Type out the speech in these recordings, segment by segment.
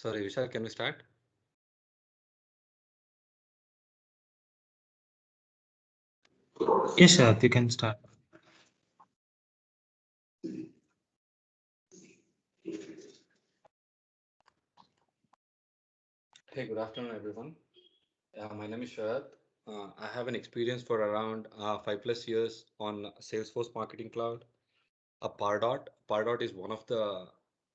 Sorry, Vishal, can we start? Yes, sir, you can start. Hey, good afternoon, everyone. My name is Sharad. I have an experience for around 5+ years on Salesforce Marketing Cloud. Pardot. Pardot is one of the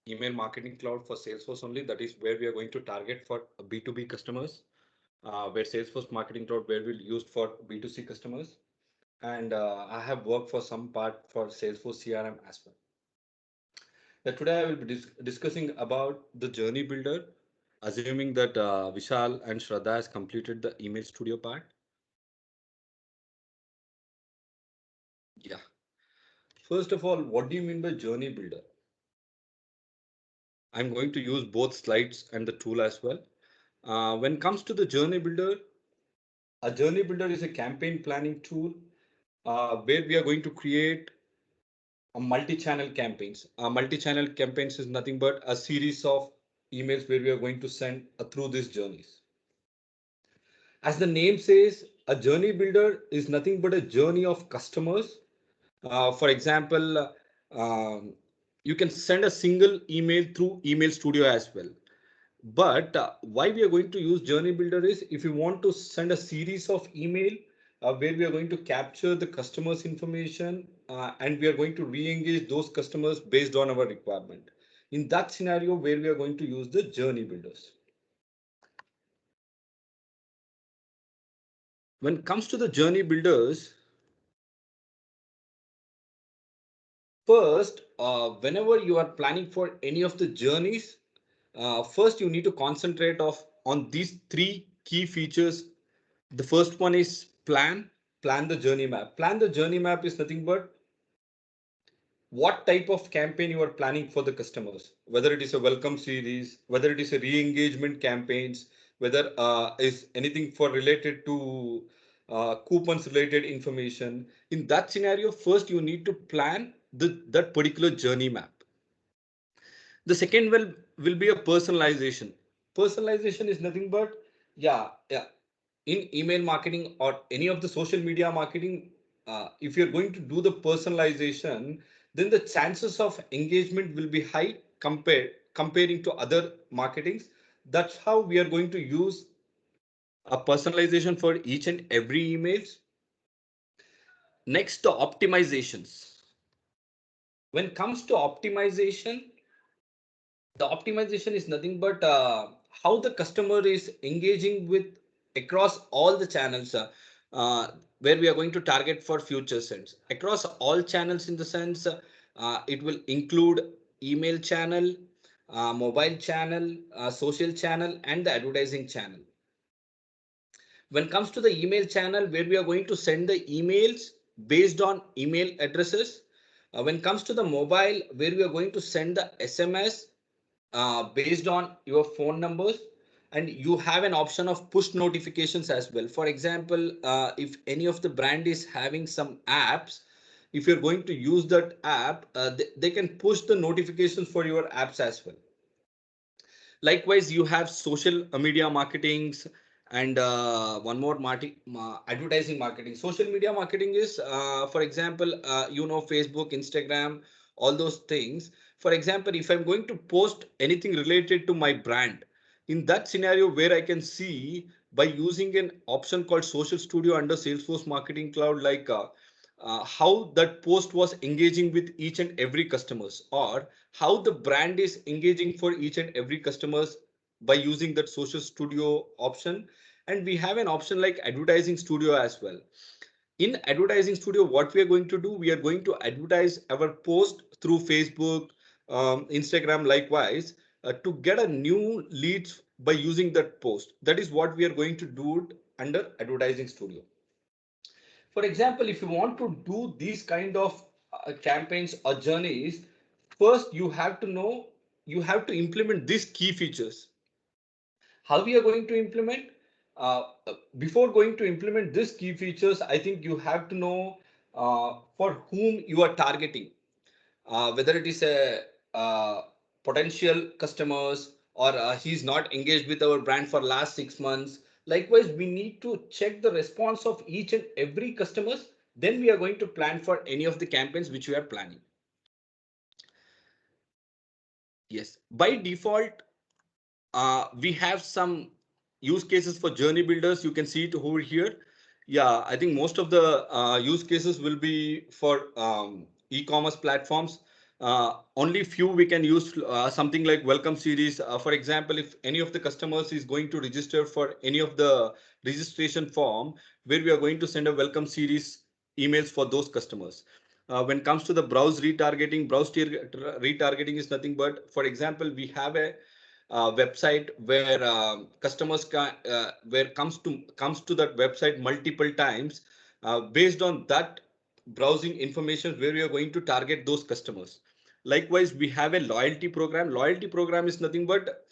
email marketing cloud for Salesforce only. That is where we are going to target for B2B customers, where Salesforce Marketing Cloud where we'll use for B2C customers. And I have worked for some part for Salesforce CRM as well. Today I will be discussing about the Journey Builder, assuming that Vishal and Shraddha has completed the email studio part. Yeah. First of all, what do you mean by Journey Builder? I'm going to use both slides and the tool as well. When it comes to the Journey Builder, a Journey Builder is a campaign planning tool where we are going to create a multi-channel campaigns. Multi-channel campaigns is nothing but a series of emails where we are going to send through these journeys. As the name says, a journey builder is nothing but a journey of customers. For example, you can send a single email through Email Studio as well. But why we are going to use Journey Builder is if you want to send a series of email where we are going to capture the customer's information and we are going to re-engage those customers based on our requirement. In that scenario where we are going to use the Journey Builders. When it comes to the Journey Builders, first, whenever you are planning for any of the journeys, first you need to concentrate on these three key features. The first one is plan the journey map. Plan the journey map is nothing but what type of campaign you are planning for the customers, whether it is a welcome series, whether it is a re-engagement campaigns, whether is anything for related to coupons related information. In that scenario, first you need to plan that particular journey map. The second will be a personalization. Personalization is nothing but yeah, in email marketing or any of the social media marketing, if you're going to do the personalization, then the chances of engagement will be high comparing to other marketings. That's how we are going to use a personalization for each and every emails. Next, the optimizations. When it comes to optimization, the optimization is nothing but how the customer is engaging with across all the channels uh, where we are going to target for future sends across all channels. In the sense, it will include email channel, mobile channel, social channel, and the advertising channel. When it comes to the email channel, where we are going to send the emails based on email addresses. When it comes to the mobile, where we are going to send the SMS based on your phone numbers, and you have an option of push notifications as well. For example, if any of the brand is having some apps, if you're going to use that app, they can push the notifications for your apps as well. Likewise, you have social media marketings and one more advertising marketing. Social media marketing is, for example, Facebook, Instagram, all those things. For example, if I'm going to post anything related to my brand, in that scenario where I can see by using an option called Social Studio under Salesforce Marketing Cloud, like how that post was engaging with each and every customers, or how the brand is engaging for each and every customers by using that Social Studio option. And we have an option like Advertising Studio as well. In Advertising Studio, what we are going to do, we are going to advertise our post through Facebook, Instagram, likewise, to get a new leads by using that post. That is what we are going to do under Advertising Studio. For example, if you want to do these kind of campaigns or journeys, first you have to know, you have to implement these key features. How we are going to implement? Before going to implement these key features, I think you have to know for whom you are targeting, whether it is a potential customers or he's not engaged with our brand for last 6 months. Likewise, we need to check the response of each and every customers. Then we are going to plan for any of the campaigns which we are planning. Yes, by default, we have some use cases for journey builders. You can see it over here. Yeah, I think most of the use cases will be for e-commerce platforms. Only few we can use something like welcome series. For example, if any of the customers is going to register for any of the registration form, where we are going to send a welcome series emails for those customers. When it comes to the retargeting is nothing but, for example, we have a website where customers where comes to that website multiple times. Based on that browsing information, where we are going to target those customers. Likewise, we have a loyalty program is nothing but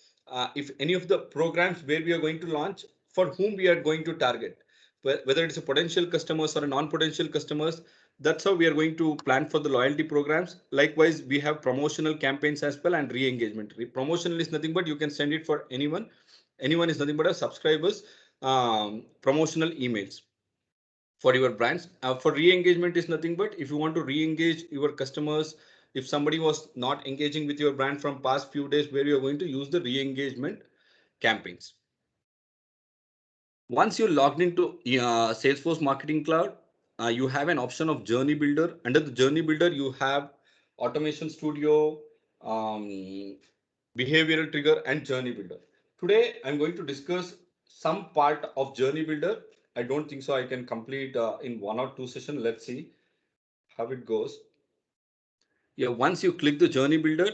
if any of the programs where we are going to launch, for whom we are going to target, whether it's a potential customers or a non-potential customers. That's how we are going to plan for the loyalty programs. Likewise, we have promotional campaigns as well, and re-engagement. Promotional is nothing but you can send it for anyone. Anyone is nothing but a subscribers promotional emails for your brands. For re-engagement is nothing but if you want to re-engage your customers, if somebody was not engaging with your brand from past few days, where you are going to use the re-engagement campaigns. Once you're logged into Salesforce Marketing Cloud, you have an option of Journey Builder. Under the Journey Builder, you have Automation Studio, Behavioral Trigger, and Journey Builder. Today, I'm going to discuss some part of Journey Builder. I don't think so I can complete in 1 or 2 sessions. Let's see how it goes. Yeah, once you click the Journey Builder,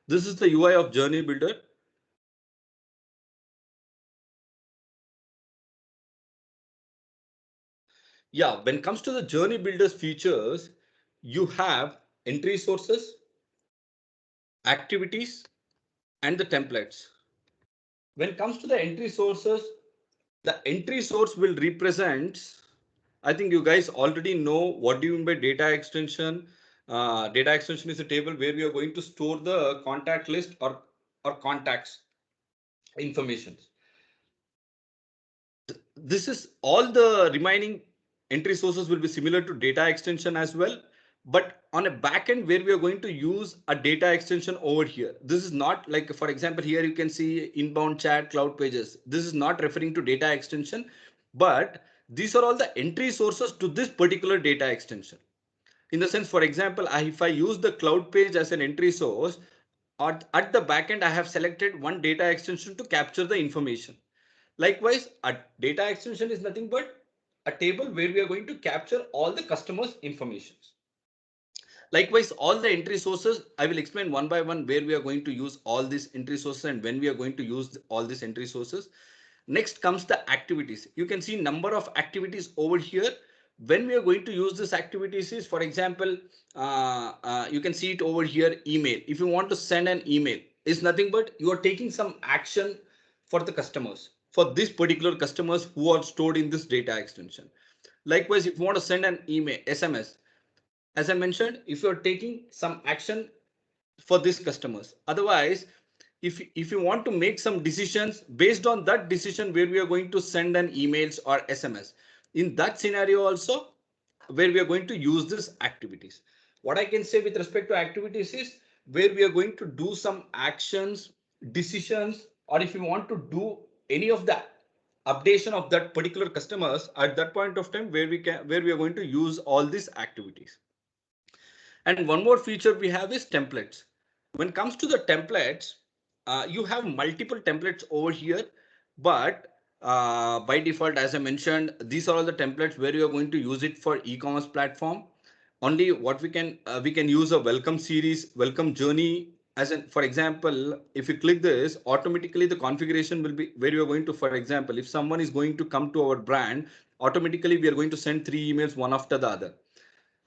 this is the UI of Journey Builder. Yeah, when it comes to the Journey Builder's features, you have entry sources, activities, and the templates. When it comes to the entry sources, the entry source will represent, I think you guys already know what do you mean by data extension. Data extension is a table where we are going to store the contact list or contacts information. This is all the remaining entry sources will be similar to data extension as well, but on a backend where we are going to use a data extension over here. This is not like, for example, here you can see inbound chat, cloud pages. This is not referring to data extension, but these are all the entry sources to this particular data extension. In the sense, for example, if I use the cloud page as an entry source, at the backend, I have selected one data extension to capture the information. Likewise, a data extension is nothing but a table where we are going to capture all the customers' informations. Likewise, all the entry sources, I will explain one by one where we are going to use all these entry sources and when we are going to use all these entry sources. Next comes the activities. You can see number of activities over here. When we are going to use this activities is, for example, you can see it over here, email. If you want to send an email, it's nothing but you are taking some action for the customers, for this particular customers who are stored in this data extension. Likewise, if you want to send an email, SMS, as I mentioned, if you're taking some action for these customers. Otherwise, if you want to make some decisions based on that decision where we are going to send an emails or SMS, in that scenario also where we are going to use this activities. What I can say with respect to activities is where we are going to do some actions, decisions, or if you want to do any of that updation of that particular customers at that point of time where we are going to use all these activities. And one more feature we have is templates. When it comes to the templates, you have multiple templates over here, but by default, as I mentioned, these are all the templates where you are going to use it for e-commerce platform. Only what we can use a welcome series, welcome journey. As in, for example, if you click this, automatically the configuration will be where you are going to, for example, if someone is going to come to our brand, automatically we are going to send 3 emails one after the other.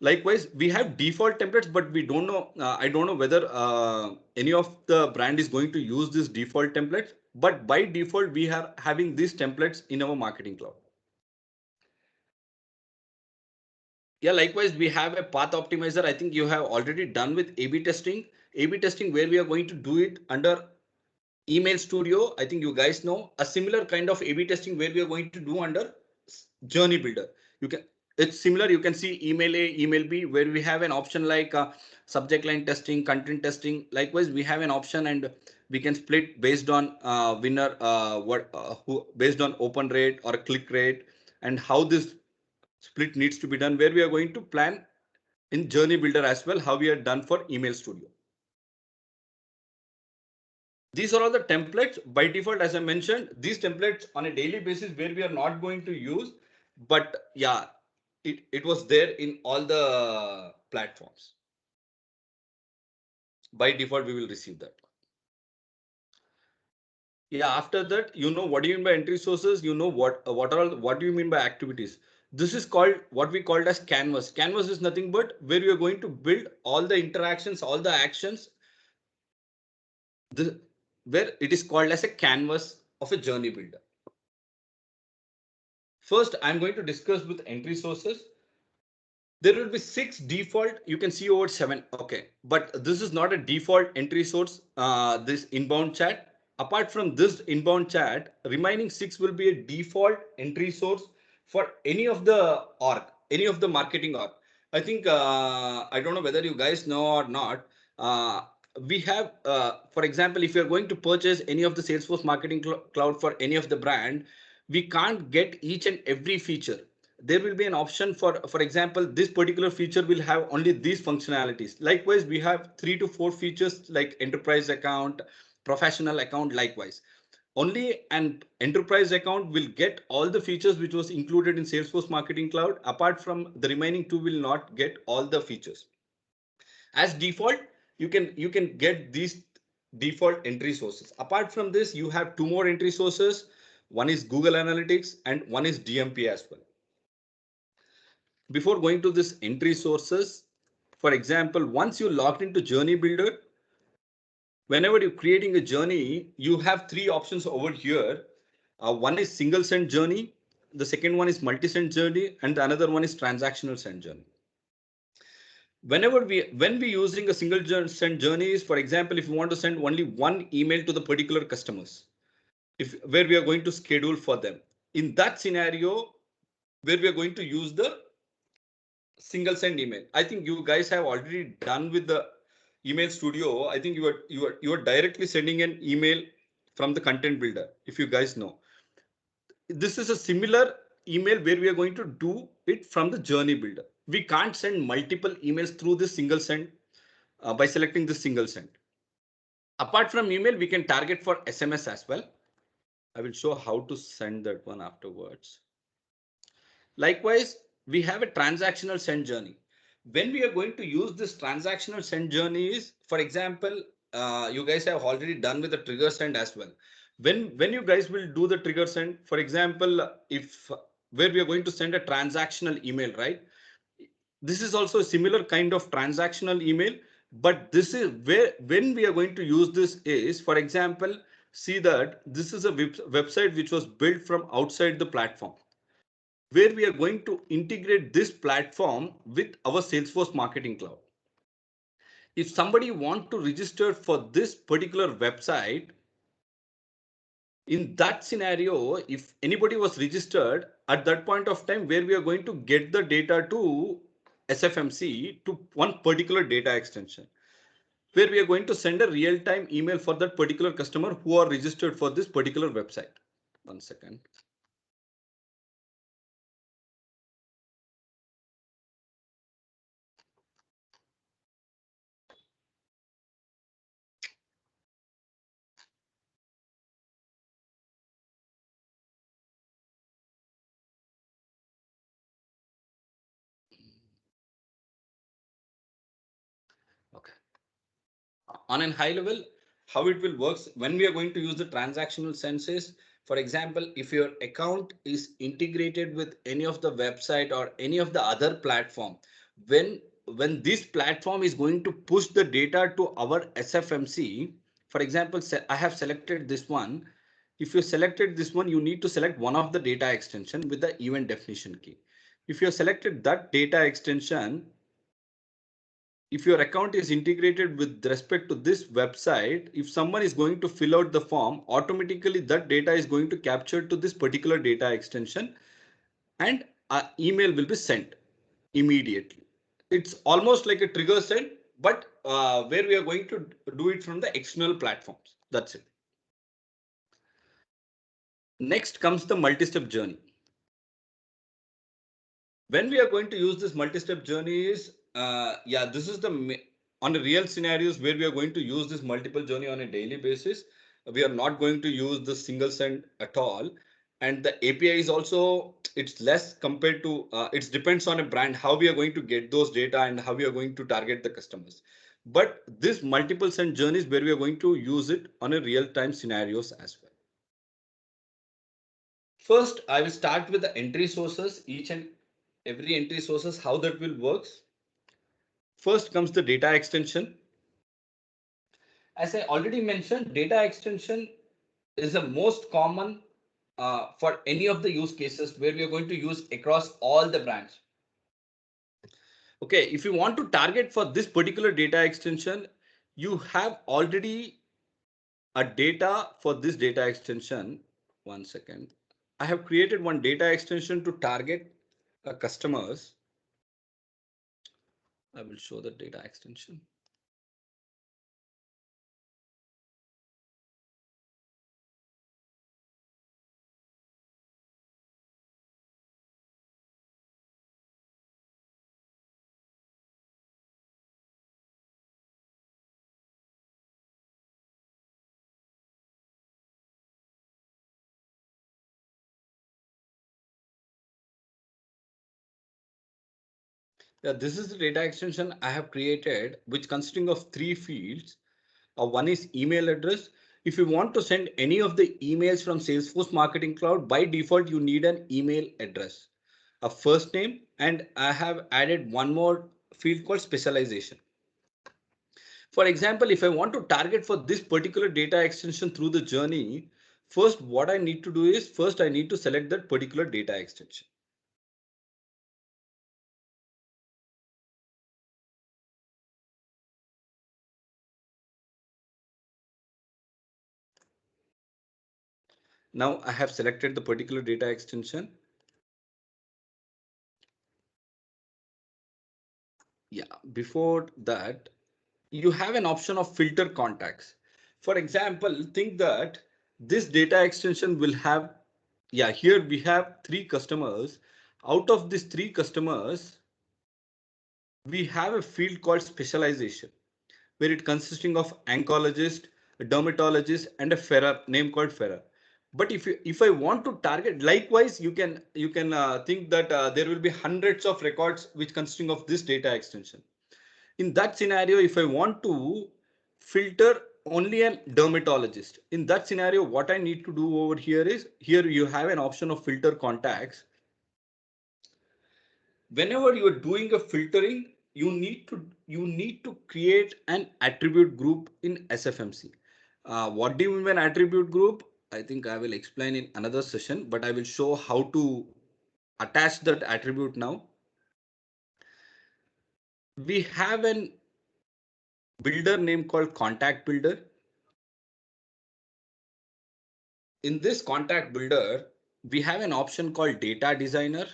Likewise, we have default templates, but we don't know. I don't know whether any of the brand is going to use this default templates. But by default, we are having these templates in our marketing cloud. Yeah, likewise, we have a path optimizer. I think you have already done with A/B testing. A/B testing where we are going to do it under Email Studio. I think you guys know a similar kind of A/B testing where we are going to do under Journey Builder. You can it's similar. You can see email A, email B, where we have an option like subject line testing, content testing. Likewise, we have an option and we can split based on winner, who based on open rate or click rate, and how this split needs to be done, where we are going to plan in Journey Builder as well, how we are done for Email Studio. These are all the templates by default. As I mentioned, these templates on a daily basis where we are not going to use, but yeah, it was there in all the platforms. By default, we will receive that. Yeah, after that, what do you mean by entry sources? What do you mean by activities? This is called what we called as canvas. Canvas is nothing but where we are going to build all the interactions, all the actions, where it is called as a canvas of a journey builder. First, I'm going to discuss with entry sources. There will be 6 default. You can see over 7. Okay, but this is not a default entry source. This inbound chat. Apart from this inbound chat, remaining 6 will be a default entry source for any of the org, any of the marketing org. I think I don't know whether you guys know or not. We have, for example, if you're going to purchase any of the Salesforce Marketing Cloud for any of the brand, we can't get each and every feature. There will be an option for example, this particular feature will have only these functionalities. Likewise, we have 3 to 4 features like enterprise account, professional account. Likewise, only an enterprise account will get all the features which was included in Salesforce Marketing Cloud. Apart from the remaining 2 will not get all the features. As default, you can get these default entry sources. Apart from this, you have 2 more entry sources. One is Google Analytics and one is DMP as well. Before going to this entry sources, for example, once you logged into Journey Builder, whenever you're creating a journey, you have 3 options over here. One is single send journey, the second one is multi-send journey, and the another one is transactional send journey. When we using a single send journey is, for example, if you want to send only one email to the particular customers, where we are going to schedule for them, in that scenario, where we are going to use the single send email. I think you guys have already done with the email studio. I think you are directly sending an email from the content builder. If you guys know, this is a similar email where we are going to do it from the journey builder. We can't send multiple emails through this single send by selecting the single send. Apart from email, we can target for SMS as well. I will show how to send that one afterwards. Likewise, we have a transactional send journey. When we are going to use this transactional send journey is, for example, you guys have already done with the trigger send as well. When you guys will do the trigger send, for example, if where we are going to send a transactional email, right? This is also a similar kind of transactional email, but this is where when we are going to use this is, for example, see that this is a website which was built from outside the platform, where we are going to integrate this platform with our Salesforce Marketing Cloud. If somebody want to register for this particular website, in that scenario, if anybody was registered at that point of time, where we are going to get the data to SFMC to one particular data extension, where we are going to send a real-time email for that particular customer who are registered for this particular website. 1 second. Okay. On a high level, how it will work when we are going to use the transactional senses. For example, if your account is integrated with any of the website or any of the other platform, when this platform is going to push the data to our SFMC, for example, I have selected this one. If you selected this one, you need to select one of the data extension with the event definition key. If you have selected that data extension, if your account is integrated with respect to this website, if someone is going to fill out the form, automatically that data is going to capture to this particular data extension and an email will be sent immediately. It's almost like a trigger send, but where we are going to do it from the external platforms. That's it. Next comes the multi-step journey. When we are going to use this multi-step journey is, yeah, this is the on the real scenarios where we are going to use this multiple journey on a daily basis. We are not going to use the single send at all. And the API is also, it's less compared to, it depends on a brand, how we are going to get those data and how we are going to target the customers. But this multiple send journeys where we are going to use it on a real time scenarios as well. First, I will start with the entry sources, each and every entry sources, how that will works. First comes the data extension. As I already mentioned, data extension is the most common for any of the use cases where we are going to use across all the brands. Okay, if you want to target for this particular data extension, you have already a data for this data extension. One second. I have created one data extension to target customers. I will show the data extension. Yeah, this is the data extension I have created, which consisting of three fields. One is email address. If you want to send any of the emails from Salesforce Marketing Cloud, by default, you need an email address, a first name, and I have added one more field called specialization. For example, if I want to target for this particular data extension through the journey, first what I need to do is first I need to select that particular data extension. Now I have selected the particular data extension. Yeah, before that, you have an option of filter contacts. For example, think that this data extension will have, yeah, here we have three customers. Out of these three customers, we have a field called specialization, where it consisting of oncologist, a dermatologist, and a Ferrer name called Ferrer. But if I want to target, likewise, you can think that there will be hundreds of records which consisting of this data extension. In that scenario, if I want to filter only a dermatologist, in that scenario, what I need to do over here is, here you have an option of filter contacts. Whenever you are doing a filtering, you need to create an attribute group in SFMC. What do you mean by an attribute group? I think I will explain in another session, but I will show how to attach that attribute now. We have an builder name called contact builder. In this contact builder, we have an option called data designer.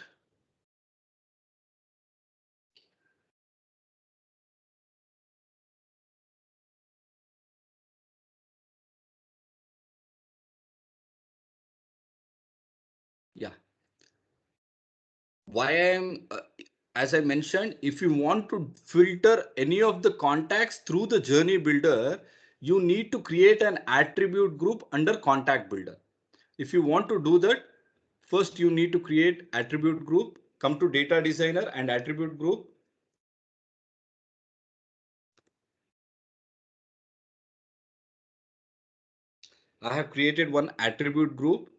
Yeah. Why I am, as I mentioned, if you want to filter any of the contacts through the journey builder, you need to create an attribute group under contact builder. If you want to do that, first you need to create attribute group, come to data designer and attribute group. I have created one attribute group.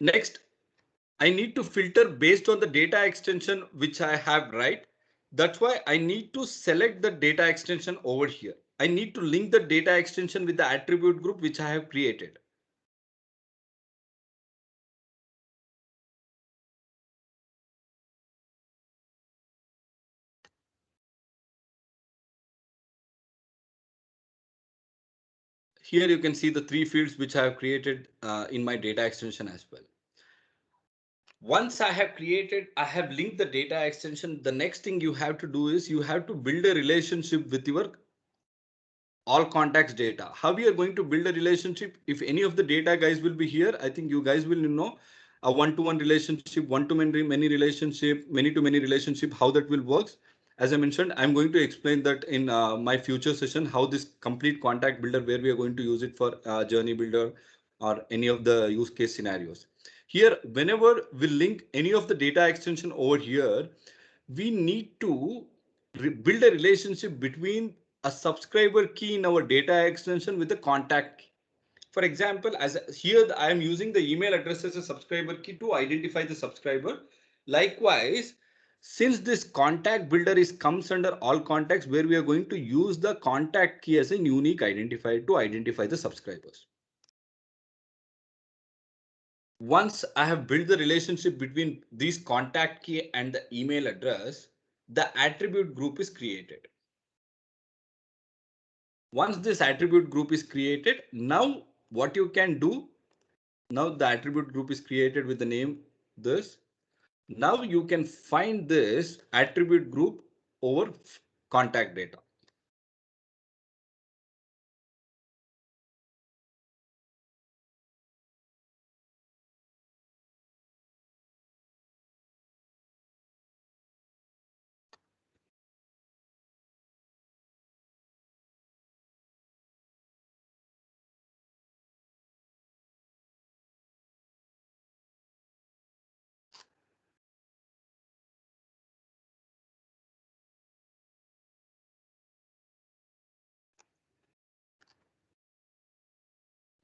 Next, I need to filter based on the data extension which I have, right? That's why I need to select the data extension over here. I need to link the data extension with the attribute group which I have created. Here you can see the three fields which I have created in my data extension as well. Once I have created, I have linked the data extension. The next thing you have to do is you have to build a relationship with your all contacts data. How we are going to build a relationship? If any of the data guys will be here, I think you guys will know a one-to-one relationship, one-to-many relationship, many-to-many relationship, how that will works. As I mentioned, I'm going to explain that in my future session, how this complete contact builder, where we are going to use it for journey builder or any of the use case scenarios. Here, whenever we link any of the data extension over here, we need to build a relationship between a subscriber key in our data extension with the contact key. For example, as here I am using the email address as a subscriber key to identify the subscriber. Likewise, since this contact builder is comes under all contacts, where we are going to use the contact key as a unique identifier to identify the subscribers. Once I have built the relationship between this contact key and the email address, the attribute group is created. Once this attribute group is created, now what you can do, now the attribute group is created with the name this. Now you can find this attribute group over contact data.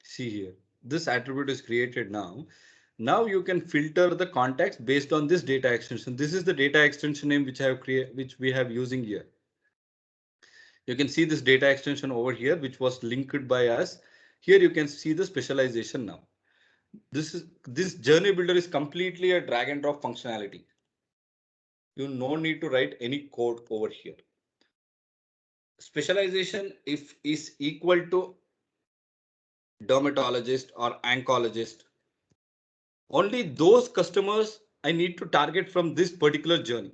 See here, this attribute is created now. Now you can filter the contacts based on this data extension. This is the data extension name which I have created, which we have using here. You can see this data extension over here, which was linked by us. Here you can see the specialization now. This journey builder is completely a drag and drop functionality. You no need to write any code over here. Specialization if is equal to dermatologist or oncologist. Only those customers I need to target from this particular journey.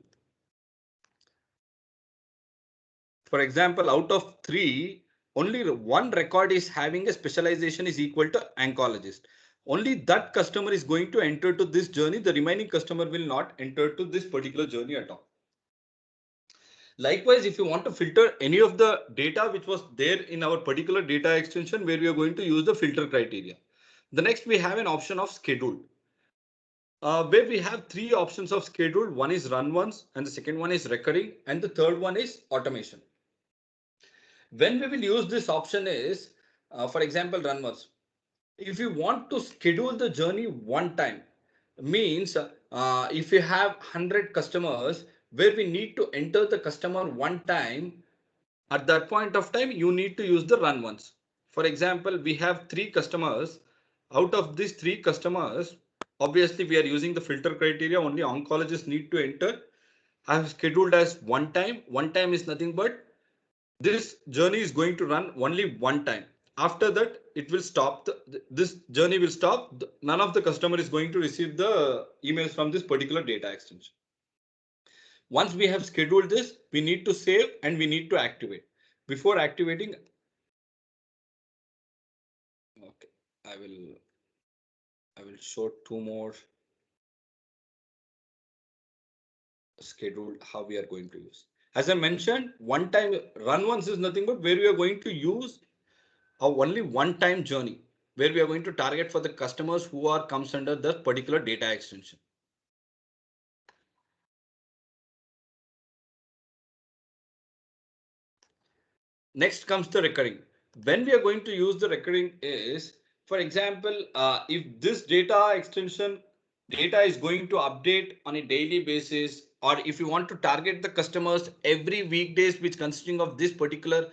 For example, out of 3, only one record is having a specialization is equal to oncologist. Only that customer is going to enter to this journey. The remaining customer will not enter to this particular journey at all. Likewise, if you want to filter any of the data which was there in our particular data extension, where we are going to use the filter criteria. The next we have an option of scheduled. Where we have 3 options of scheduled. One is run once, and the second one is recurring, and the third one is automation. When we will use this option is, for example, run once. If you want to schedule the journey one time, means if you have 100 customers where we need to enter the customer one time, at that point of time, you need to use the run once. For example, we have 3 customers. Out of these 3 customers, obviously we are using the filter criteria. Only oncologists need to enter. I have scheduled as one time. One time is nothing but this journey is going to run only one time. After that, it will stop. This journey will stop. None of the customer is going to receive the emails from this particular data extension. Once we have scheduled this, we need to save and we need to activate. Before activating, okay, I will show 2 more scheduled how we are going to use. As I mentioned, one time run once is nothing but where we are going to use a only one time journey, where we are going to target for the customers who are comes under the particular data extension. Next comes the recurring. When we are going to use the recurring is, for example, if this data extension data is going to update on a daily basis, or if you want to target the customers every weekdays, which consisting of this particular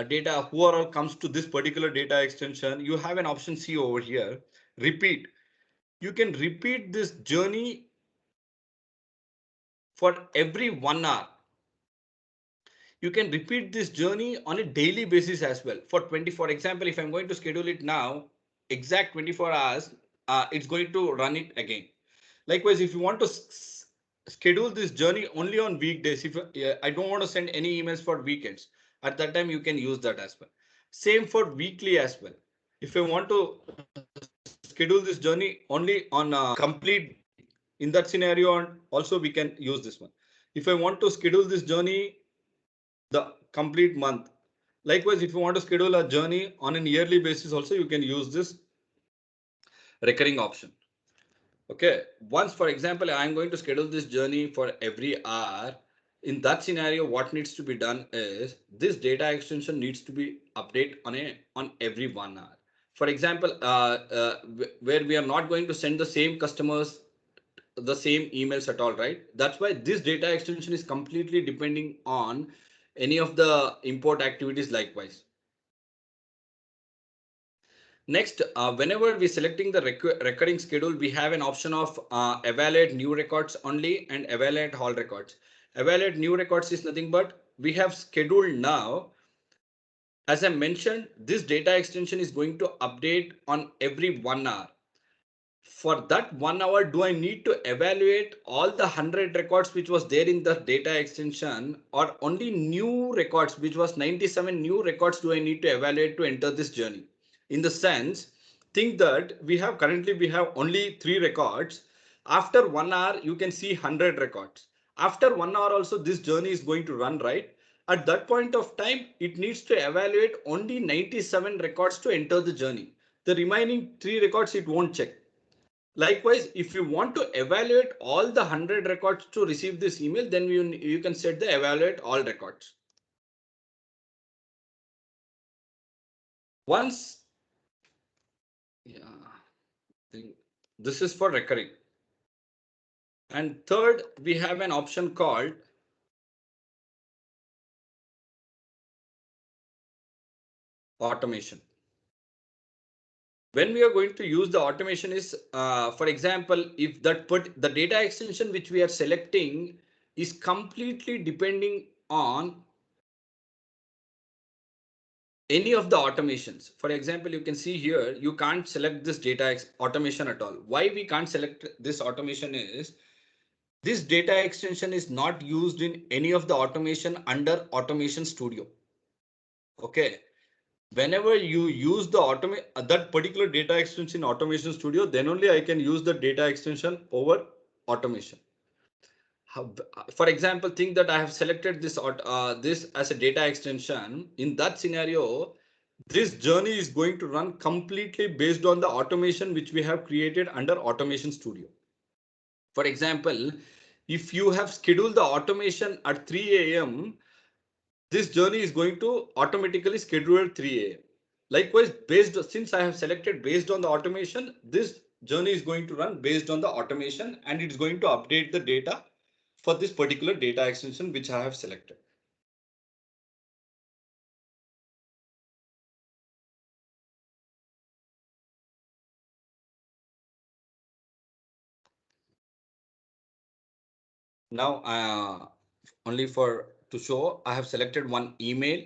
data, who are all comes to this particular data extension, you have an option C over here, repeat. You can repeat this journey for every 1 hour. You can repeat this journey on a daily basis as well. For 20, for example, if I'm going to schedule it now, exact 24 hours, it's going to run it again. Likewise, if you want to schedule this journey only on weekdays, if I don't want to send any emails for weekends, at that time you can use that as well. Same for weekly as well. If I want to schedule this journey only on complete, in that scenario, and also we can use this one. If I want to schedule this journey the complete month, likewise, if you want to schedule a journey on an yearly basis, also you can use this recurring option. Okay, once, for example, I'm going to schedule this journey for every hour. In that scenario, what needs to be done is this data extension needs to be updated on every 1 hour. For example, where we are not going to send the same customers the same emails at all, right? That's why this data extension is completely depending on any of the import activities likewise. Next, whenever we're selecting the recurring schedule, we have an option of evaluate new records only and evaluate all records. Evaluate new records is nothing but we have scheduled now. As I mentioned, this data extension is going to update on every 1 hour. For that 1 hour, do I need to evaluate all the 100 records which was there in the data extension, or only new records, which was 97 new records, do I need to evaluate to enter this journey? In the sense, think that we have currently we have only 3 records. After 1 hour, you can see 100 records. After 1 hour also, this journey is going to run, right? At that point of time, it needs to evaluate only 97 records to enter the journey. The remaining 3 records, it won't check. Likewise, if you want to evaluate all the 100 records to receive this email, then you can set the evaluate all records. Once, yeah, this is for recurring. And third, we have an option called automation. When we are going to use the automation is, for example, if the data extension which we are selecting is completely depending on any of the automations. For example, you can see here, you can't select this data automation at all. Why we can't select this automation is this data extension is not used in any of the automation under Automation Studio. Okay. Whenever you use the that particular data extension in Automation Studio, then only I can use the data extension over automation. For example, think that I have selected this as a data extension. In that scenario, this journey is going to run completely based on the automation which we have created under Automation Studio. For example, if you have scheduled the automation at 3 a.m., this journey is going to automatically schedule at 3 a.m. Likewise, since I have selected based on the automation, this journey is going to run based on the automation, and it's going to update the data for this particular data extension which I have selected. Now, only for to show, I have selected one email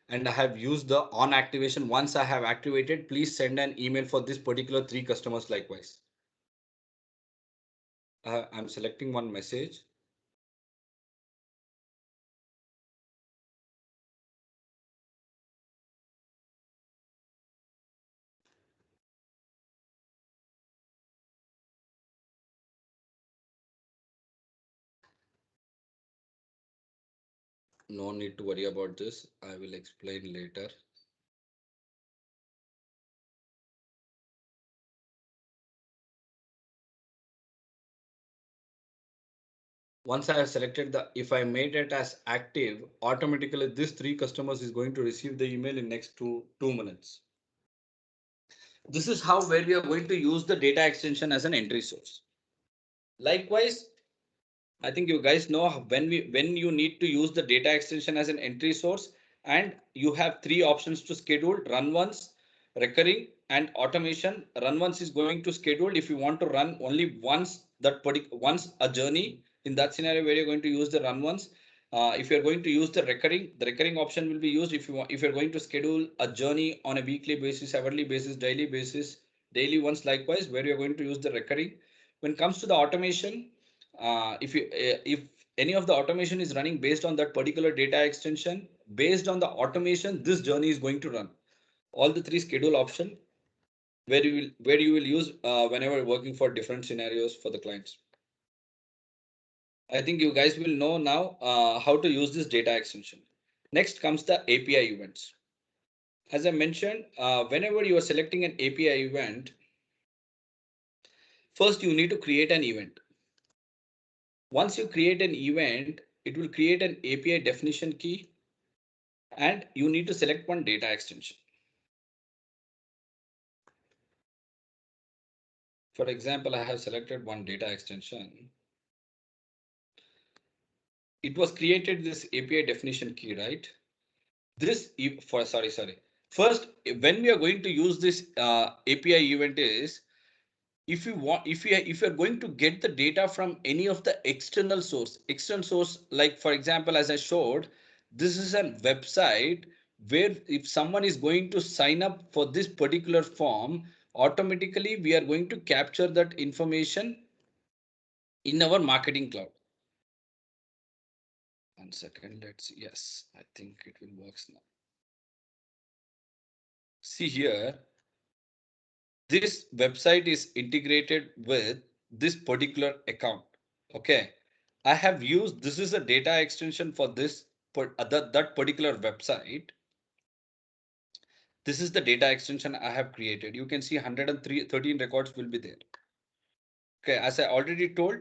and I have used the on activation. Once I have activated, please send an email for this particular 3 customers likewise. I'm selecting one message. No need to worry about this. I will explain later. Once I have selected if I made it as active, automatically this 3 customers is going to receive the email in next two minutes. This is how where we are going to use the data extension as an entry source. Likewise, I think you guys know when you need to use the data extension as an entry source, and you have 3 options to schedule: run once, recurring, and automation. Run once is going to schedule if you want to run only once a journey. In that scenario, where you're going to use the run once. If you're going to use the recurring option will be used if you want, if you're going to schedule a journey on a weekly basis, hourly basis, daily basis, daily ones likewise, where you're going to use the recurring. When it comes to the automation, if any of the automation is running based on that particular data extension, based on the automation, this journey is going to run. All the three schedule option where you will use whenever working for different scenarios for the clients. I think you guys will know now how to use this data extension. Next comes the API events. As I mentioned, whenever you are selecting an API event, first you need to create an event. Once you create an event, it will create an API definition key and you need to select one data extension. For example, I have selected one data extension. It was created this API definition key, right? This for sorry. First, when we are going to use this API event is if you want if you're going to get the data from any of the external source, like for example, as I showed, this is a website where if someone is going to sign up for this particular form, automatically we are going to capture that information in our marketing cloud. 1 second, let's see. Yes, I think it will work now. See here, this website is integrated with this particular account. Okay, I have used, this is a data extension for this that particular website. This is the data extension I have created. You can see 113 records will be there. Okay, as I already told,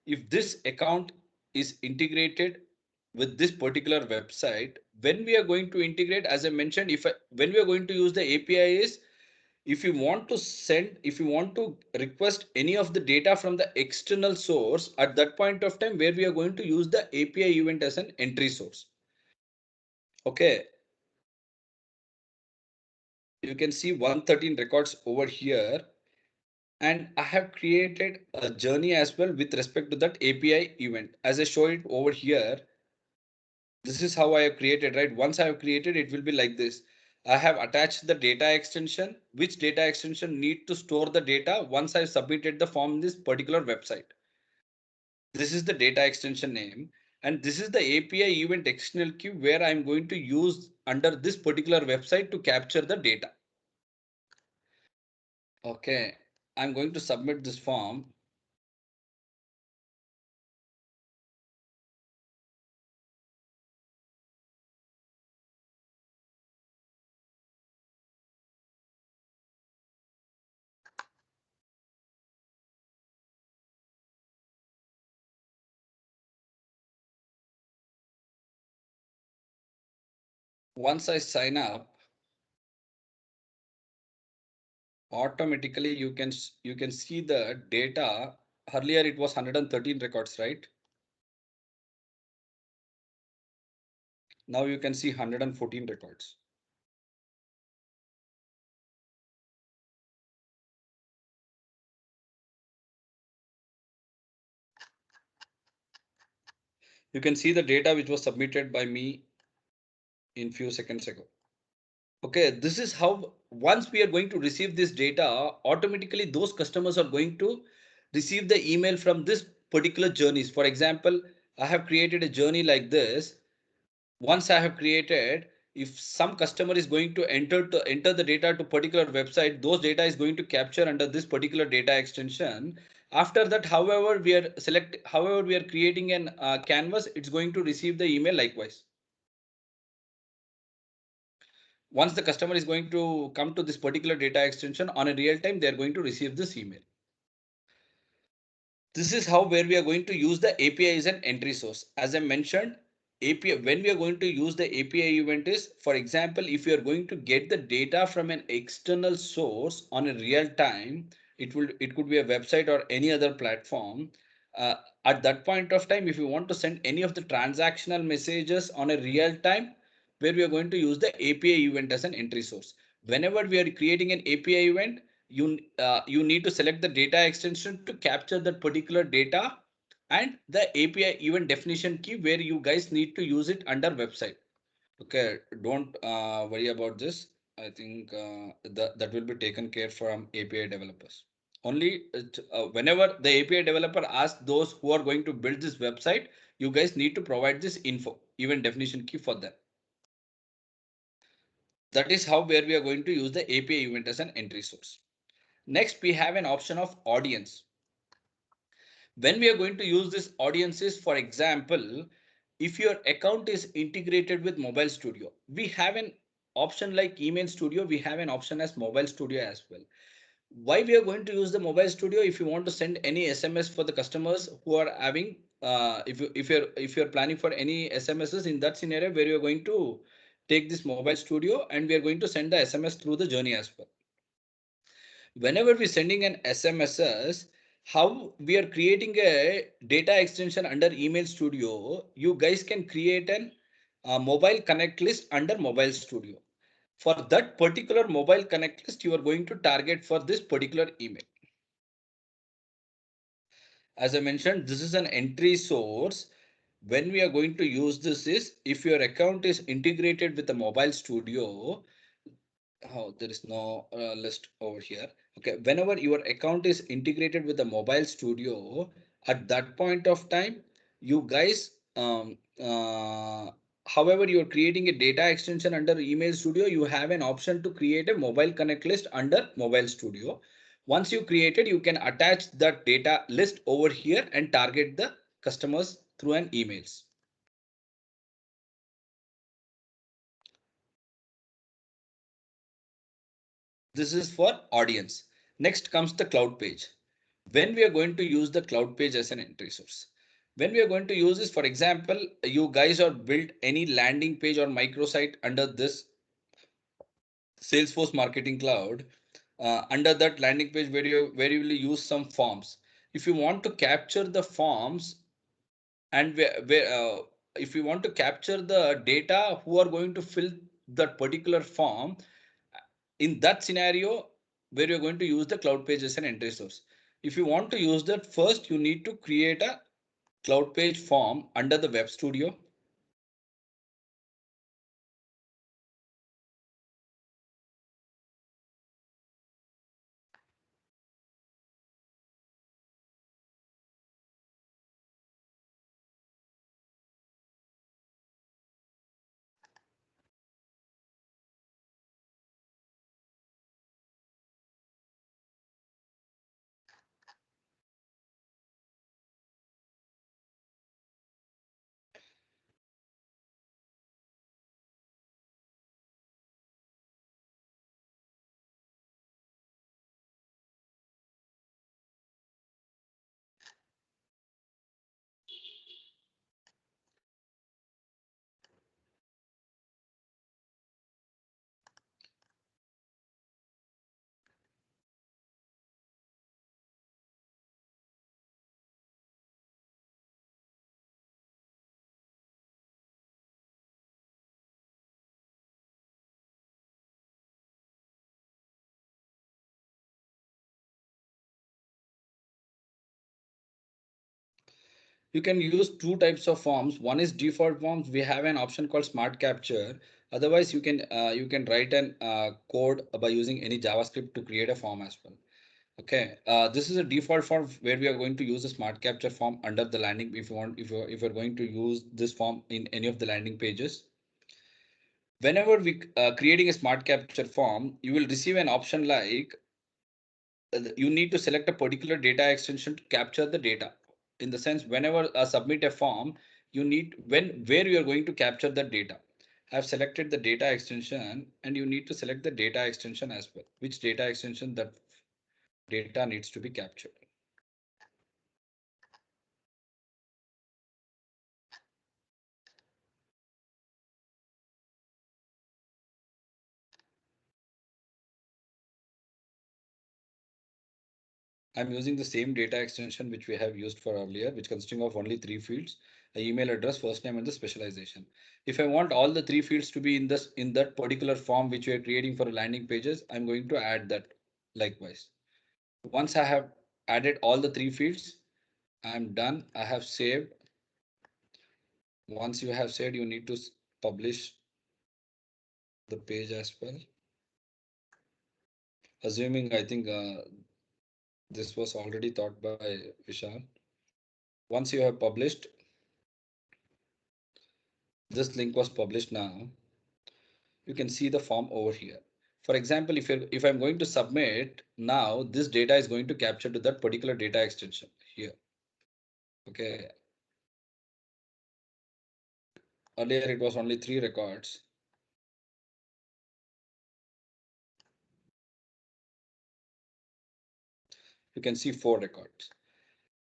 if this account is integrated with this particular website, when we are going to integrate, as I mentioned, when we are going to use the API is, if you want to send, if you want to request any of the data from the external source at that point of time, where we are going to use the API event as an entry source. Okay. You can see 113 records over here. And I have created a journey as well with respect to that API event. As I show it over here, this is how I have created, right? Once I have created, it will be like this. I have attached the data extension, which data extension need to store the data once I submitted the form in this particular website. This is the data extension name. And this is the API event external queue where I'm going to use under this particular website to capture the data. Okay, I'm going to submit this form. Once I sign up, automatically you can see the data. Earlier it was 113 records, right? Now you can see 114 records. You can see the data which was submitted by me in few seconds ago. Okay, this is how once we are going to receive this data, automatically those customers are going to receive the email from this particular journeys. For example, I have created a journey like this. Once I have created, if some customer is going to enter the data to particular website, those data is going to capture under this particular data extension. After that, however we are creating an canvas, it's going to receive the email likewise. Once the customer is going to come to this particular data extension on a real time, they are going to receive this email. This is how where we are going to use the API as an entry source. As I mentioned, API, when we are going to use the API event is, for example, if you are going to get the data from an external source on a real time, it could be a website or any other platform. Uh, at that point of time, if you want to send any of the transactional messages on a real time, where we are going to use the API event as an entry source. Whenever we are creating an API event, you need to select the data extension to capture that particular data and the API event definition key where you guys need to use it under website. Okay, don't worry about this. I think that will be taken care from API developers. Only whenever the API developer asks those who are going to build this website, you guys need to provide this info, event definition key for them. That is how where we are going to use the API event as an entry source. Next, we have an option of audience. When we are going to use this audiences, for example, if your account is integrated with Mobile Studio, we have an option like Email Studio. We have an option as Mobile Studio as well. Why we are going to use the Mobile Studio? If you want to send any SMS for the customers who are having, if you're planning for any SMSs in that scenario where you're going to take this Mobile Studio and we are going to send the SMS through the journey as well. Whenever we're sending an SMSs, how we are creating a data extension under Email Studio, you guys can create an mobile connect list under Mobile Studio. For that particular mobile connect list, you are going to target for this particular email. As I mentioned, this is an entry source. When we are going to use this is if your account is integrated with the Mobile Studio. Oh, there is no list over here. Okay, whenever your account is integrated with the Mobile Studio, at that point of time, you guys, however, you're creating a data extension under Email Studio, you have an option to create a mobile connect list under Mobile Studio. Once you create it, you can attach that data list over here and target the customers through an emails. This is for audience. Next comes the cloud page. When we are going to use the cloud page as an entry source. When we are going to use this, for example, you guys are built any landing page or microsite under this Salesforce Marketing Cloud. Under that landing page where you will use some forms. If you want to capture the forms and if you want to capture the data who are going to fill that particular form, in that scenario where you're going to use the cloud page as an entry source. If you want to use that, first you need to create a cloud page form under the Web Studio. You can use two types of forms. One is default forms. We have an option called Smart Capture. Otherwise, you can write an code by using any JavaScript to create a form as well. Okay, this is a default form where we are going to use a Smart Capture form under the landing. If you want, if you're going to use this form in any of the landing pages, whenever we creating a Smart Capture form, you will receive an option like you need to select a particular data extension to capture the data. In the sense, whenever submit a form, you need where you are going to capture the data. I have selected the data extension and you need to select the data extension as well. Which data extension that data needs to be captured. I'm using the same data extension which we have used for earlier, which consisting of only three fields: the email address, first name, and the specialization. If I want all the three fields to be in that particular form which we are creating for landing pages, I'm going to add that likewise. Once I have added all the three fields, I'm done. I have saved. Once you have saved, you need to publish the page as well. Assuming, I think this was already thought by Vishal. Once you have published, this link was published now. You can see the form over here. For example, if I'm going to submit now, this data is going to capture to that particular data extension here. Okay. Earlier it was only 3 records. You can see 4 records.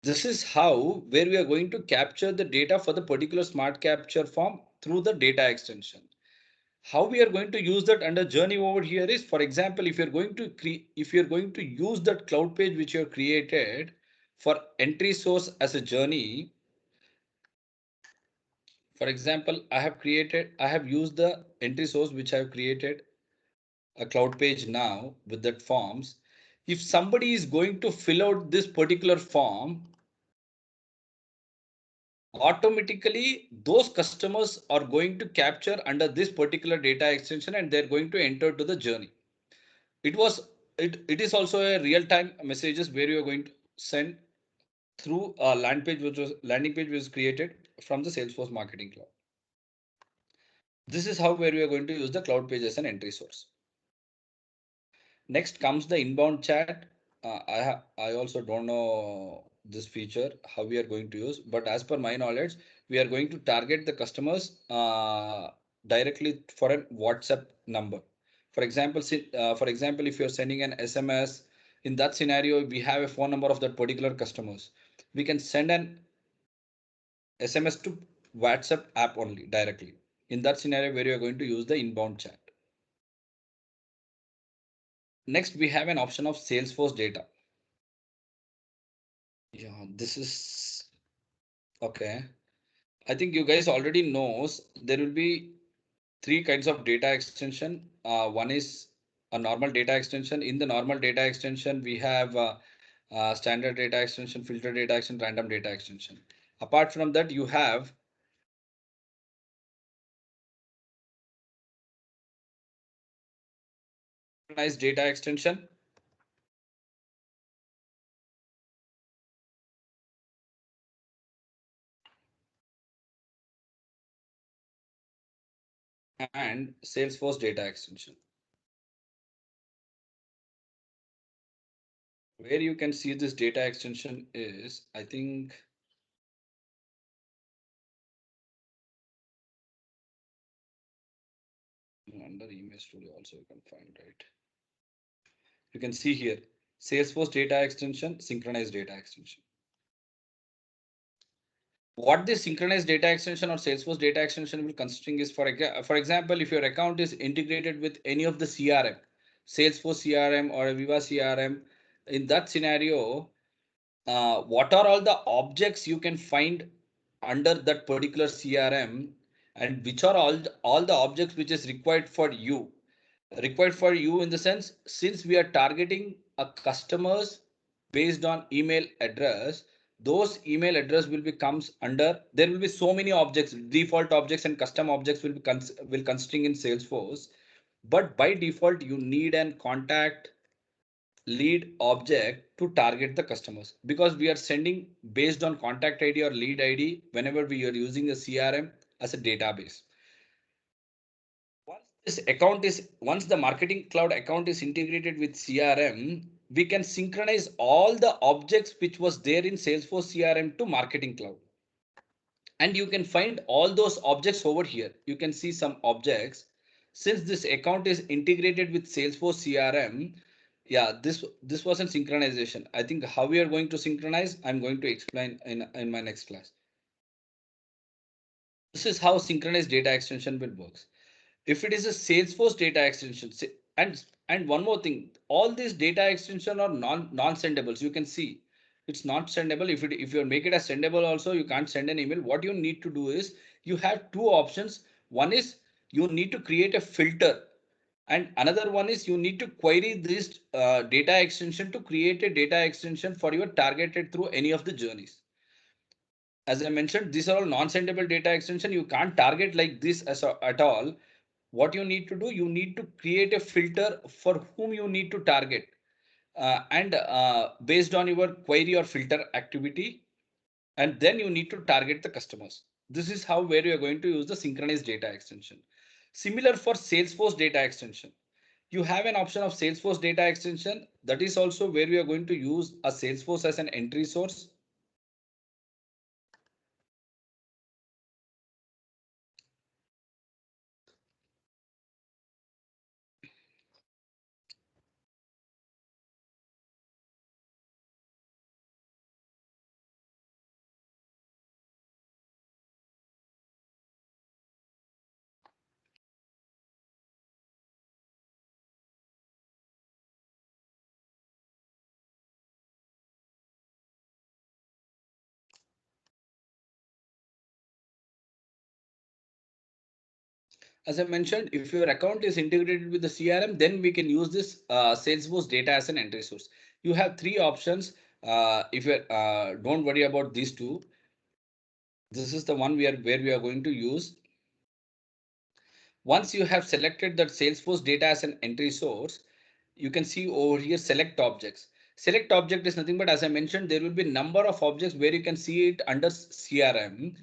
This is how where we are going to capture the data for the particular smart capture form through the data extension. How we are going to use that under journey over here is, for example, if you're going to use that cloud page which you have created for entry source as a journey. For example, I have used the entry source which I have created a cloud page now with that forms. If somebody is going to fill out this particular form, automatically those customers are going to capture under this particular data extension and they're going to enter to the journey. It is also a real-time messages where you are going to send through a landing page which was created from the Salesforce Marketing Cloud. This is how where we are going to use the cloud page as an entry source. Next comes the inbound chat. I also don't know this feature how we are going to use, but as per my knowledge, we are going to target the customers directly for a WhatsApp number. For example, if you're sending an SMS, in that scenario, we have a phone number of that particular customers. We can send an SMS to WhatsApp app only directly. In that scenario, where you are going to use the inbound chat. Next, we have an option of Salesforce data. Yeah, this is okay. I think you guys already knows there will be 3 kinds of data extension. One is a normal data extension. In the normal data extension, we have standard data extension, filter data extension, random data extension. Apart from that, you have synchronized data extension. And Salesforce data extension. Where you can see this data extension is, I think, under email studio also you can find, right? You can see here Salesforce data extension, synchronized data extension. What this synchronized data extension or Salesforce data extension will consisting is, for example, if your account is integrated with any of the CRM, Salesforce CRM or Viva CRM, in that scenario, what are all the objects you can find under that particular CRM, and which are all the objects which is required for you in the sense, since we are targeting a customers based on email address, those email address will be comes under, there will be so many objects, default objects and custom objects will be will consisting in Salesforce, but by default you need an contact lead object to target the customers, because we are sending based on contact ID or lead ID whenever we are using a CRM as a database. Once the marketing cloud account is integrated with CRM, we can synchronize all the objects which was there in Salesforce CRM to marketing cloud. And you can find all those objects over here. You can see some objects. Since this account is integrated with Salesforce CRM, yeah, this was a synchronization. I think how we are going to synchronize, I'm going to explain in my next class. This is how synchronized data extension will work. If it is a Salesforce data extension, and one more thing, all these data extension are non-sendables. You can see it's not sendable. If you make it as sendable also, you can't send an email. What you need to do is you have 2 options. One is you need to create a filter, and another one is you need to query this data extension to create a data extension for your targeted through any of the journeys. As I mentioned, these are all non-sendable data extension. You can't target like this at all. What you need to do, you need to create a filter for whom you need to target, and based on your query or filter activity, and then you need to target the customers. This is how where you are going to use the synchronized data extension. Similar for Salesforce data extension. You have an option of Salesforce data extension. That is also where we are going to use a Salesforce as an entry source. As I mentioned, if your account is integrated with the CRM, then we can use this Salesforce data as an entry source. You have three options. If you don't worry about these two, this is the one where we are going to use. Once you have selected that Salesforce data as an entry source, you can see over here select objects. Select object is nothing but, as I mentioned, there will be number of objects where you can see it under CRM,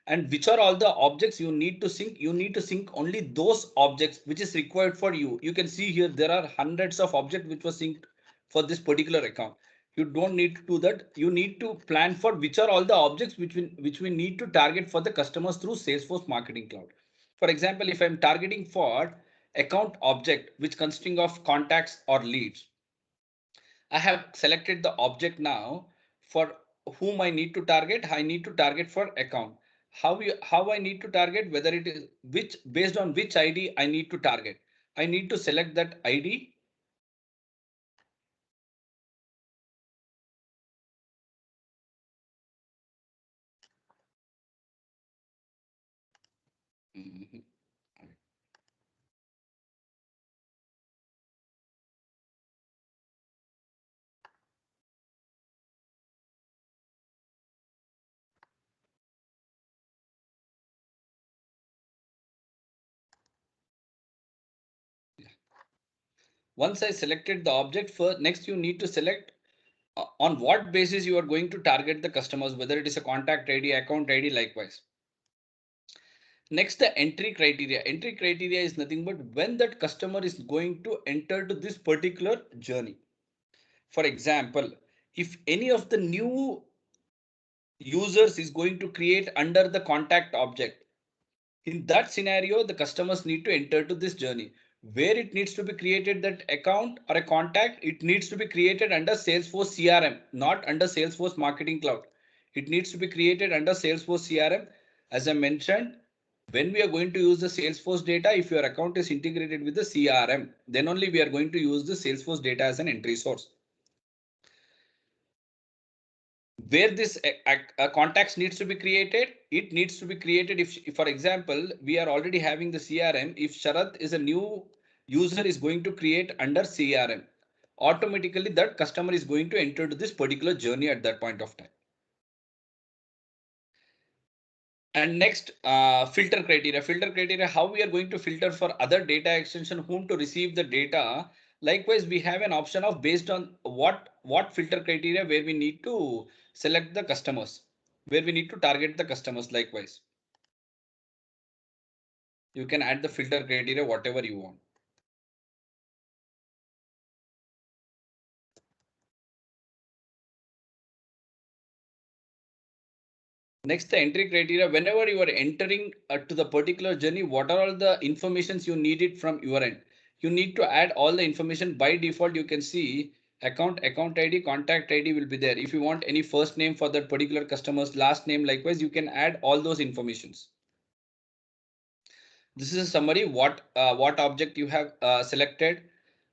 and which are all the objects you need to sync. You need to sync only those objects which is required for you. You can see here there are hundreds of objects which was synced for this particular account. You don't need to do that. You need to plan for which are all the objects which we need to target for the customers through Salesforce Marketing Cloud. For example, if I'm targeting for account object which consisting of contacts or leads, I have selected the object now for whom I need to target. I need to target for account. How I need to target, whether it is which, based on which ID I need to target. I need to select that ID. Mhm. Once I selected the object, first next you need to select on what basis you are going to target the customers, whether it is a contact ID, account ID, likewise. Next, the entry criteria. Entry criteria is nothing but when that customer is going to enter to this particular journey. For example, if any of the new users is going to create under the contact object, in that scenario, the customers need to enter to this journey. Where it needs to be created, that account or a contact, it needs to be created under Salesforce CRM, not under Salesforce Marketing Cloud. It needs to be created under Salesforce CRM. As I mentioned, when we are going to use the Salesforce data, if your account is integrated with the CRM, then only we are going to use the Salesforce data as an entry source. Where this contacts needs to be created, it needs to be created if for example we are already having the CRM. If Sharath is a new user is going to create under CRM, automatically that customer is going to enter to this particular journey at that point of time. And next, filter criteria, how we are going to filter for other data extension whom to receive the data. Likewise, we have an option of based on what filter criteria where we need to select the customers, where we need to target the customers. Likewise, you can add the filter criteria whatever you want. Next, the entry criteria. Whenever you are entering to the particular journey, what are all the informations you need it from your end? You need to add all the information. By default, you can see account ID, contact ID will be there. If you want any first name for that particular customer's last name, likewise, you can add all those informations. This is a summary what object you have selected,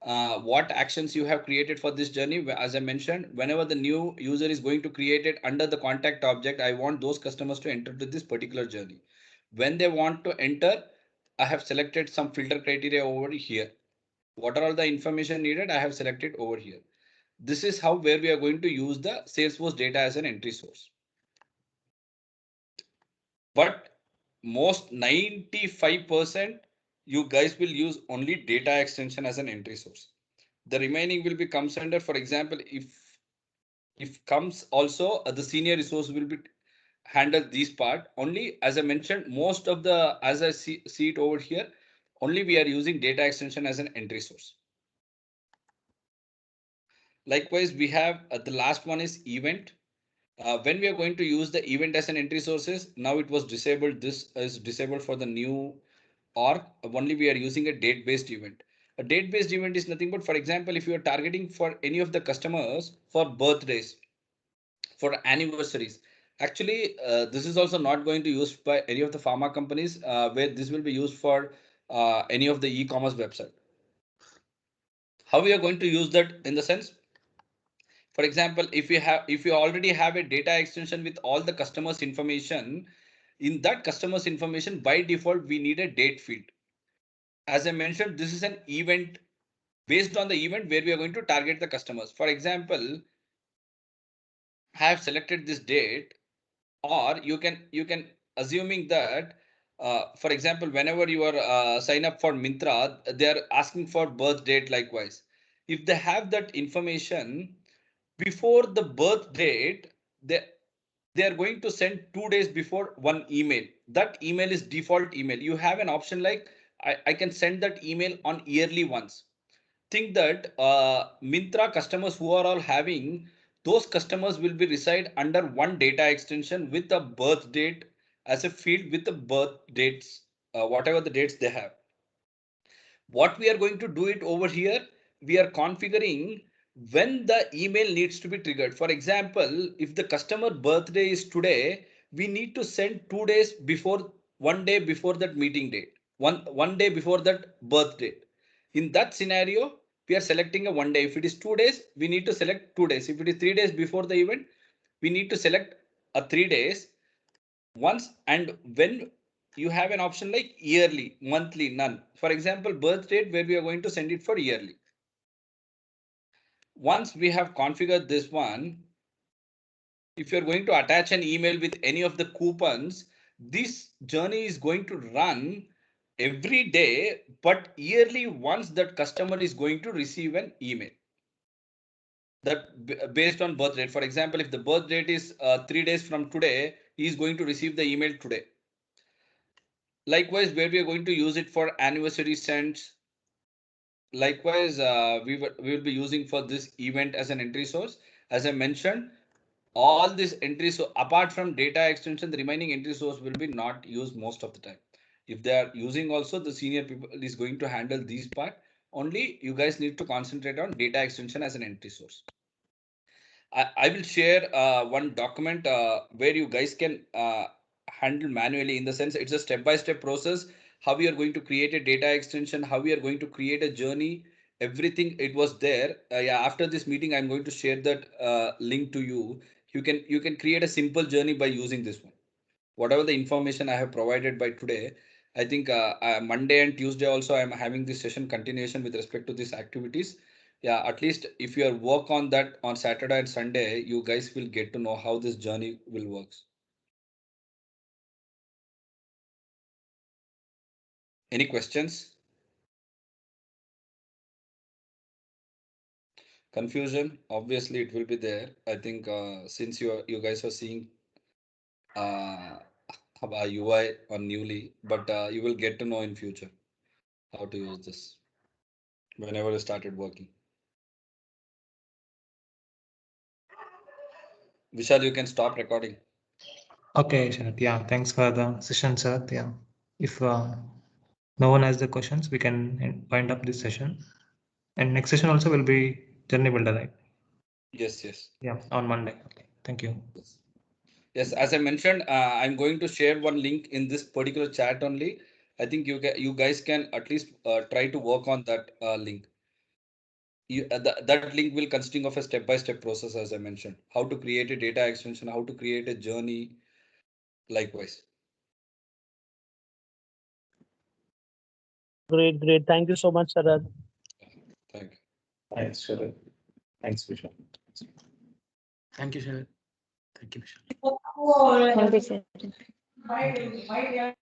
what actions you have created for this journey. As I mentioned, whenever the new user is going to create it under the contact object, I want those customers to enter to this particular journey. When they want to enter, I have selected some filter criteria over here. What are all the information needed, I have selected over here. This is how where we are going to use the Salesforce data as an entry source. but most 95% you guys will use only data extension as an entry source. The remaining will be comes under, for example, if comes also the senior resource will be handle this part only. As I mentioned, most of the, as I see it over here, only we are using data extension as an entry source. Likewise, we have the last one is event. When we are going to use the event as an entry sources, now it was disabled. This is disabled for the new org. Only we are using a date based event. A date based event is nothing but, for example, if you are targeting for any of the customers for birthdays, for anniversaries. Actually, this is also not going to use by any of the pharma companies, where this will be used for any of the e-commerce website. How we are going to use that in the sense, for example, if you already have a data extension with all the customers information, in that customers information by default we need a date field. As I mentioned, this is an event based on the event where we are going to target the customers. For example, have selected this date, or you can assuming that for example, whenever you are sign up for Mintra, they are asking for birth date. Likewise, if they have that information before the birth date, they are going to send 2 days before one email. That email is default email. You have an option like I can send that email on yearly once. Think that Mintra customers who are all having, those customers will be reside under one data extension with a birth date as a field with the birth dates, whatever the dates they have. What we are going to do it over here, we are configuring when the email needs to be triggered. For example, if the customer birthday is today, we need to send 2 days before, 1 day before that meeting date, one day before that birth date. In that scenario, we are selecting a 1 day. If it is 2 days, we need to select 2 days. If it is 3 days before the event, we need to select a 3 days once. And when you have an option like yearly, monthly, none. For example, birth date where we are going to send it for yearly. Once we have configured this one, if you're going to attach an email with any of the coupons, this journey is going to run every day, but yearly once that customer is going to receive an email that based on birth date. For example, if the birth date is 3 days from today, he is going to receive the email today. Likewise, where we are going to use it for anniversary sends. Likewise, we will be using for this event as an entry source. As I mentioned, all these entries, so apart from data extension, the remaining entry source will be not used most of the time. If they are using also, the senior people is going to handle these part. Only you guys need to concentrate on data extension as an entry source. I will share one document where you guys can handle manually, in the sense it's a step-by-step process. How we are going to create a data extension, how we are going to create a journey, everything it was there. Yeah, after this meeting, I'm going to share that link to you. You can create a simple journey by using this one. Whatever the information I have provided by today, I think Monday and Tuesday also I'm having this session continuation with respect to these activities. Yeah, at least if you work on that on Saturday and Sunday, you guys will get to know how this journey will works. Any questions? Confusion? Obviously, it will be there. I think since you guys are seeing uh, a UI on newly, but you will get to know in future how to use this whenever you started working. Vishal, you can stop recording. Okay, Sharath. Yeah, thanks for the session, Sharath. Yeah, if no one has the questions, we can wind up this session. And next session also will be Journey Builder, right? Yes, yes. Yeah, on Monday. Okay, thank you. Yes. Yes, as I mentioned, I'm going to share one link in this particular chat only. I think you guys can at least try to work on that link. That link will consisting of a step-by-step process, as I mentioned. How to create a data extension, how to create a journey, likewise. Great, great. Thank you so much, Sarad. Thank you. Thanks, Sharath. Thanks, Vishal. Thank you, sir. Thank you, Vishal. Thank you, sir. Okay.